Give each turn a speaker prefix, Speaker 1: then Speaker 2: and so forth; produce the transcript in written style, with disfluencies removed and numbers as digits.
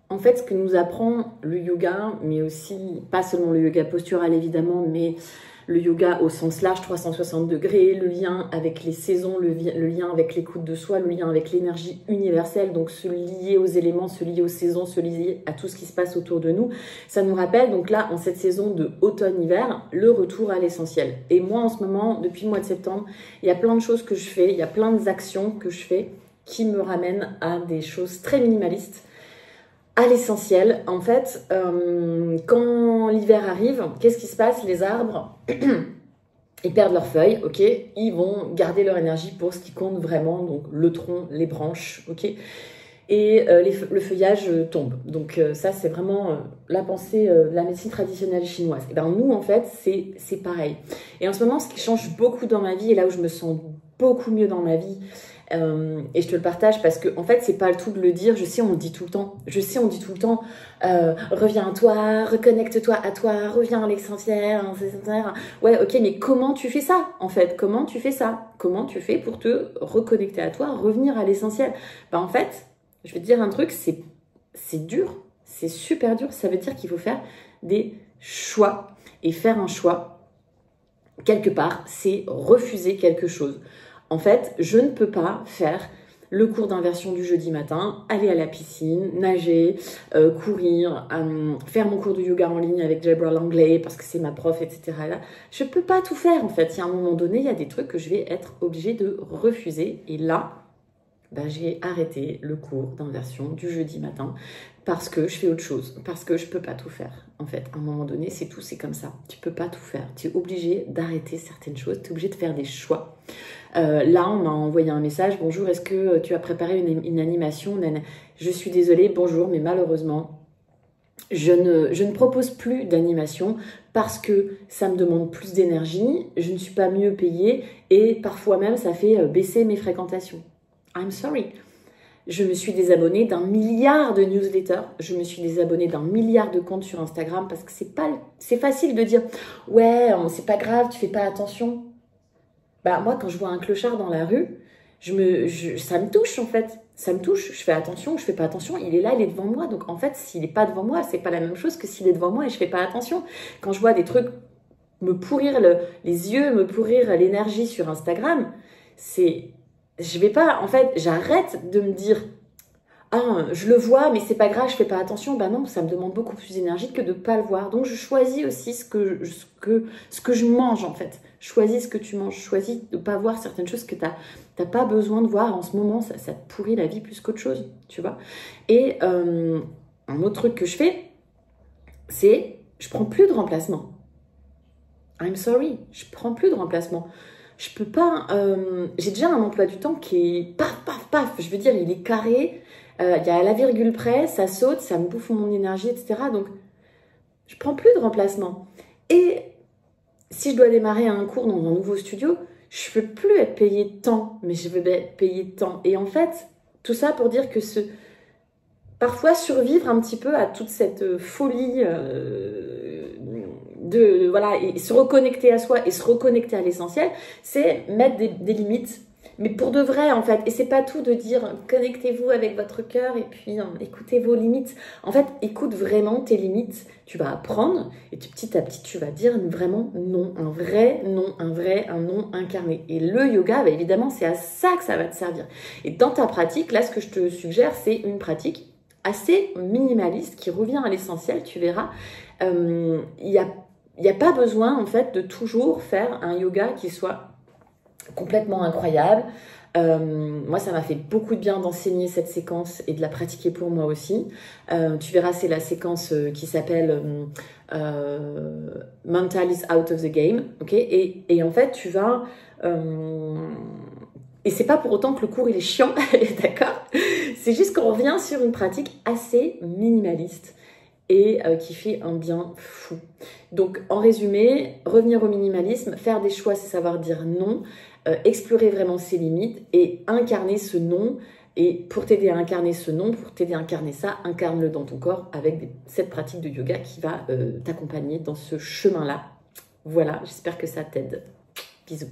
Speaker 1: en fait, ce que nous apprend le yoga, mais aussi, pas seulement le yoga postural évidemment, mais le yoga au sens large, 360 degrés, le lien avec les saisons, le lien avec l'écoute de soi, le lien avec l'énergie universelle, donc se lier aux éléments, se lier aux saisons, se lier à tout ce qui se passe autour de nous. Ça nous rappelle, donc là, en cette saison de automne-hiver, le retour à l'essentiel. Et moi, en ce moment, depuis le mois de septembre, il y a plein de choses que je fais, il y a plein d'actions que je fais qui me ramènent à des choses très minimalistes, à l'essentiel. En fait, quand l'hiver arrive, qu'est-ce qui se passe? Les arbres, ils perdent leurs feuilles, ok? Ils vont garder leur énergie pour ce qui compte vraiment, donc le tronc, les branches, ok? Et le feuillage tombe. Donc ça, c'est vraiment la pensée de la médecine traditionnelle chinoise. Et ben nous, en fait, c'est pareil. Et en ce moment, ce qui change beaucoup dans ma vie, et là où je me sens beaucoup mieux dans ma vie, et je te le partage parce que en fait c'est pas le tout de le dire, je sais on le dit tout le temps, reviens à toi, reconnecte-toi à toi, reviens à l'essentiel, ouais ok, mais comment tu fais ça en fait, comment tu fais pour te reconnecter à toi, revenir à l'essentiel? Ben en fait je vais te dire un truc, c'est dur, c'est super dur, ça veut dire qu'il faut faire des choix, et faire un choix quelque part c'est refuser quelque chose. En fait, je ne peux pas faire le cours d'inversion du jeudi matin, aller à la piscine, nager, courir, faire mon cours de yoga en ligne avec Jebra Langley parce que c'est ma prof, etc. Là, je ne peux pas tout faire en fait. Il y a un moment donné, il y a des trucs que je vais être obligée de refuser. Et là, ben, j'ai arrêté le cours d'inversion du jeudi matin parce que je fais autre chose, parce que je peux pas tout faire. En fait, à un moment donné, c'est tout, c'est comme ça. Tu peux pas tout faire. Tu es obligé d'arrêter certaines choses, tu es obligé de faire des choix. Là, on m'a envoyé un message. Bonjour, est-ce que tu as préparé une animation? Je suis désolée, bonjour, mais malheureusement, je ne propose plus d'animation parce que ça me demande plus d'énergie, je ne suis pas mieux payée et parfois même ça fait baisser mes fréquentations. I'm sorry. Je me suis désabonnée d'un milliard de newsletters, je me suis désabonnée d'un milliard de comptes sur Instagram parce que c'est facile de dire « Ouais, c'est pas grave, tu fais pas attention ». Bah, moi, quand je vois un clochard dans la rue, ça me touche en fait. Ça me touche, je fais attention, je fais pas attention, il est là, il est devant moi. Donc en fait, s'il est pas devant moi, c'est pas la même chose que s'il est devant moi et je fais pas attention. Quand je vois des trucs me pourrir les yeux, me pourrir l'énergie sur Instagram, je vais pas, en fait, j'arrête de me dire ah, je le vois, mais c'est pas grave, je fais pas attention. Ben non, ça me demande beaucoup plus d'énergie que de pas le voir. Donc je choisis aussi ce que je mange en fait. Choisis ce que tu manges, choisis de pas voir certaines choses que t'as pas besoin de voir en ce moment. Ça te pourrit la vie plus qu'autre chose, tu vois. Et un autre truc que je fais, c'est je prends plus de remplacement. I'm sorry, je prends plus de remplacement. Je peux pas. J'ai déjà un emploi du temps qui est paf, paf, paf. Je veux dire, il est carré. Il y a à la virgule près, ça saute, ça me bouffe mon énergie, etc. Donc, je prends plus de remplacement. Et si je dois démarrer un cours dans un nouveau studio, je ne veux plus être payée tant, mais je veux être payée tant. Et en fait, tout ça pour dire que parfois survivre un petit peu à toute cette folie voilà, et se reconnecter à soi et se reconnecter à l'essentiel, c'est mettre des limites. Mais pour de vrai, en fait, et c'est pas tout de dire connectez-vous avec votre cœur et puis écoutez vos limites. En fait, écoute vraiment tes limites. Tu vas apprendre et petit à petit, tu vas dire vraiment non, un vrai non, un non incarné. Et le yoga, bah, évidemment, c'est à ça que ça va te servir. Et dans ta pratique, là, ce que je te suggère, c'est une pratique assez minimaliste qui revient à l'essentiel. Tu verras, il n'y a pas besoin, en fait, de toujours faire un yoga qui soit complètement incroyable. Moi, ça m'a fait beaucoup de bien d'enseigner cette séquence et de la pratiquer pour moi aussi. Tu verras, c'est la séquence qui s'appelle Mental is out of the game. Okay, et en fait, tu vas... et c'est pas pour autant que le cours il est chiant, d'accord? C'est juste qu'on revient sur une pratique assez minimaliste et qui fait un bien fou. Donc, en résumé, revenir au minimalisme, faire des choix, c'est savoir dire non, explorer vraiment ses limites et incarner ce non. Et pour t'aider à incarner ce non, pour t'aider à incarner ça, incarne-le dans ton corps avec cette pratique de yoga qui va t'accompagner dans ce chemin-là. Voilà, j'espère que ça t'aide. Bisous.